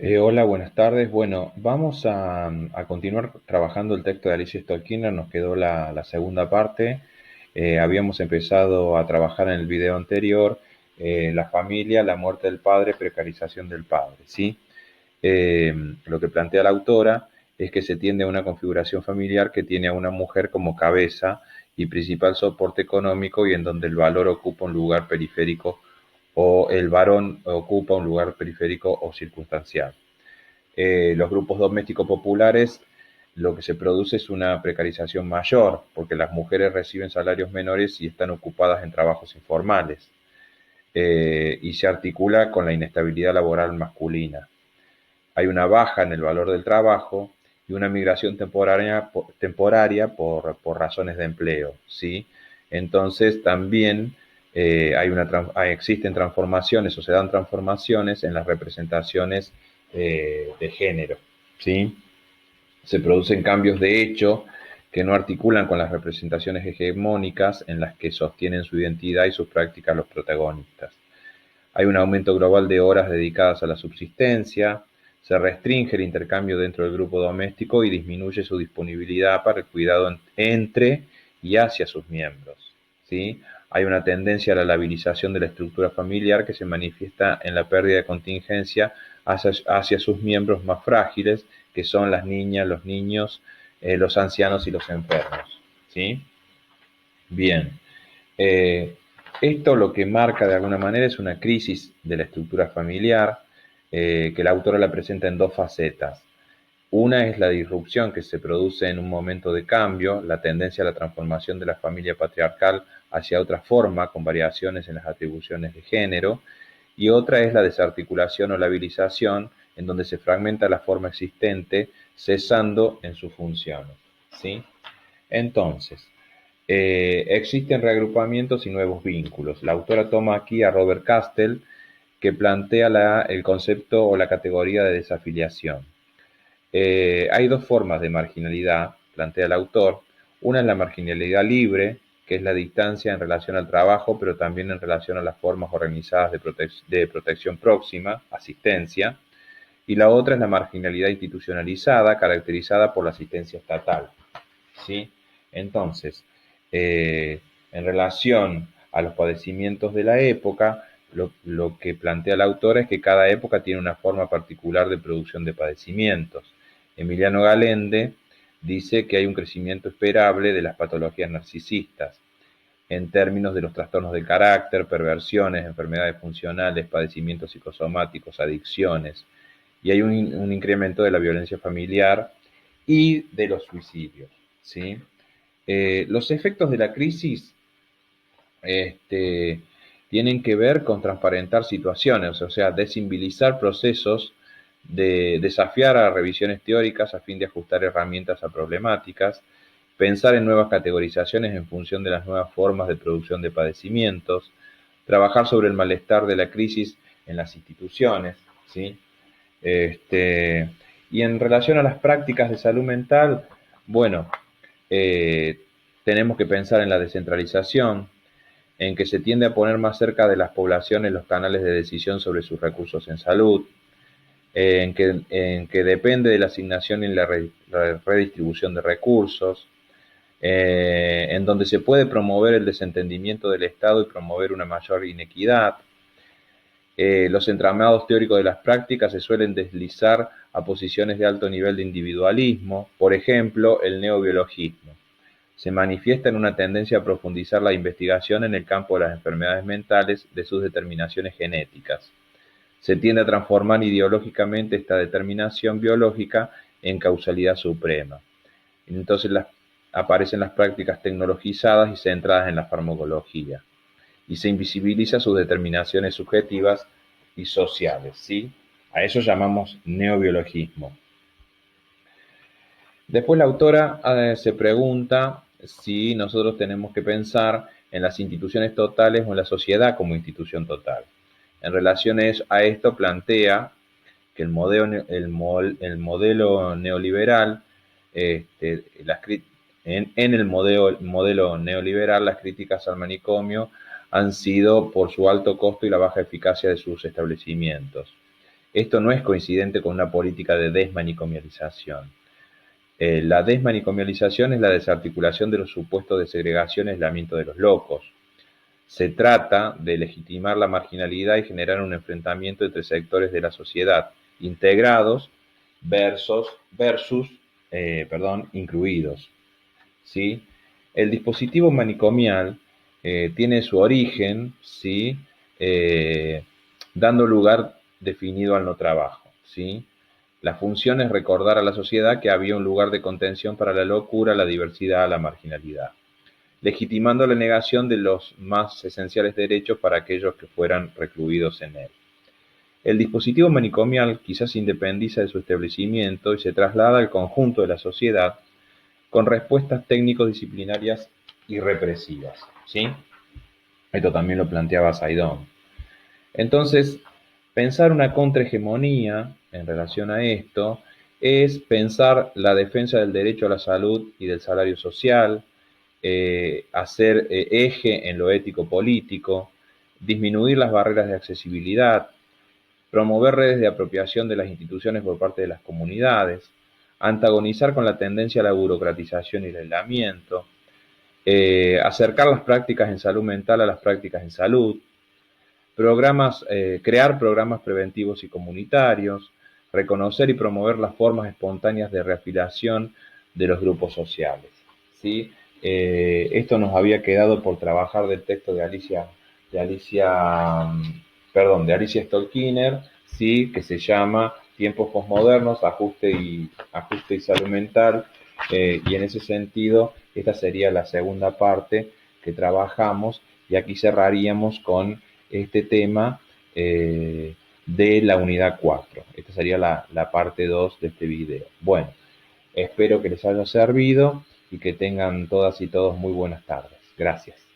Hola, buenas tardes. Bueno, vamos a continuar trabajando el texto de Alicia Stolkiner. Nos quedó la segunda parte. Habíamos empezado a trabajar en el video anterior, la familia, la muerte del padre, precarización del padre, ¿sí? Eh, lo que plantea la autora es que se tiende a una configuración familiar que tiene a una mujer como cabeza y principal soporte económico y en donde el valor ocupa un lugar periférico o el varón ocupa un lugar periférico o circunstancial. Los grupos domésticos populares, lo que se produce es una precarización mayor, porque las mujeres reciben salarios menores y están ocupadas en trabajos informales, y se articula con la inestabilidad laboral masculina. Hay una baja en el valor del trabajo y una migración temporaria por razones de empleo, ¿sí? Entonces también existen transformaciones o se dan transformaciones en las representaciones de género, ¿sí? Se producen cambios de hecho que no articulan con las representaciones hegemónicas en las que sostienen su identidad y sus prácticas los protagonistas. Hay un aumento global de horas dedicadas a la subsistencia, se restringe el intercambio dentro del grupo doméstico y disminuye su disponibilidad para el cuidado entre y hacia sus miembros, ¿sí? Hay una tendencia a la labilización de la estructura familiar que se manifiesta en la pérdida de contingencia hacia sus miembros más frágiles, que son las niñas, los niños, los ancianos y los enfermos, ¿sí? Bien. Eh, Esto lo que marca de alguna manera es una crisis de la estructura familiar, que la autora la presenta en dos facetas. Una es la disrupción que se produce en un momento de cambio, la tendencia a la transformación de la familia patriarcal hacia otra forma, con variaciones en las atribuciones de género, y otra es la desarticulación o labilización, en donde se fragmenta la forma existente, cesando en sus funciones, ¿sí? Entonces, existen reagrupamientos y nuevos vínculos. La autora toma aquí a Robert Castell, que plantea el concepto o la categoría de desafiliación. Hay dos formas de marginalidad, plantea el autor. Una es la marginalidad libre, que es la distancia en relación al trabajo, pero también en relación a las formas organizadas de protección próxima, asistencia. Y la otra es la marginalidad institucionalizada, caracterizada por la asistencia estatal, ¿sí? Entonces, en relación a los padecimientos de la época, lo que plantea el autor es que cada época tiene una forma particular de producción de padecimientos. Emiliano Galende dice que hay un crecimiento esperable de las patologías narcisistas en términos de los trastornos de carácter, perversiones, enfermedades funcionales, padecimientos psicosomáticos, adicciones, y hay un incremento de la violencia familiar y de los suicidios, ¿sí? Los efectos de la crisis este, tienen que ver con transparentar situaciones, o sea, desinvilizar procesos, de desafiar a revisiones teóricas a fin de ajustar herramientas a problemáticas, pensar en nuevas categorizaciones en función de las nuevas formas de producción de padecimientos, trabajar sobre el malestar de la crisis en las instituciones, ¿sí? Este, y en relación a las prácticas de salud mental, bueno, eh, tenemos que pensar en la descentralización, en que se tiende a poner más cerca de las poblaciones los canales de decisión sobre sus recursos en salud, en que depende de la asignación y la redistribución de recursos, en donde se puede promover el desentendimiento del Estado y promover una mayor inequidad. Los entramados teóricos de las prácticas se suelen deslizar a posiciones de alto nivel de individualismo, por ejemplo, el neobiologismo. Se manifiesta en una tendencia a profundizar la investigación en el campo de las enfermedades mentales, de sus determinaciones genéticas. Se tiende a transformar ideológicamente esta determinación biológica en causalidad suprema. Entonces aparecen las prácticas tecnologizadas y centradas en la farmacología, y se invisibiliza sus determinaciones subjetivas y sociales, ¿sí? A eso llamamos neobiologismo. Después la autora se pregunta si nosotros tenemos que pensar en las instituciones totales o en la sociedad como institución total. En relación a esto plantea que el modelo neoliberal, en el modelo neoliberal, las críticas al manicomio han sido por su alto costo y la baja eficacia de sus establecimientos. Esto no es coincidente con una política de desmanicomialización. La desmanicomialización es la desarticulación de los supuestos de segregación y aislamiento de los locos. Se trata de legitimar la marginalidad y generar un enfrentamiento entre sectores de la sociedad integrados versus incluidos. ¿Sí? El dispositivo manicomial tiene su origen, ¿sí? Eh, dando lugar definido al no trabajo. ¿Sí? La función es recordar a la sociedad que había un lugar de contención para la locura, la diversidad, la marginalidad, legitimando la negación de los más esenciales derechos para aquellos que fueran recluidos en él. El dispositivo manicomial quizás se independiza de su establecimiento y se traslada al conjunto de la sociedad con respuestas técnico-disciplinarias y represivas. ¿Sí? Esto también lo planteaba Saidón. Entonces, pensar una contrahegemonía en relación a esto es pensar la defensa del derecho a la salud y del salario social, hacer eje en lo ético-político, disminuir las barreras de accesibilidad, promover redes de apropiación de las instituciones por parte de las comunidades, antagonizar con la tendencia a la burocratización y el aislamiento, acercar las prácticas en salud mental a las prácticas en salud, crear programas preventivos y comunitarios, reconocer y promover las formas espontáneas de reafiliación de los grupos sociales. ¿Sí? Esto nos había quedado por trabajar del texto de Alicia Stolkiner, ¿sí? Que se llama Tiempos posmodernos, ajuste y salud mental, y en ese sentido, esta sería la segunda parte que trabajamos, y aquí cerraríamos con este tema de la unidad 4. Esta sería la parte 2 de este video. Bueno, espero que les haya servido y que tengan todas y todos muy buenas tardes. Gracias.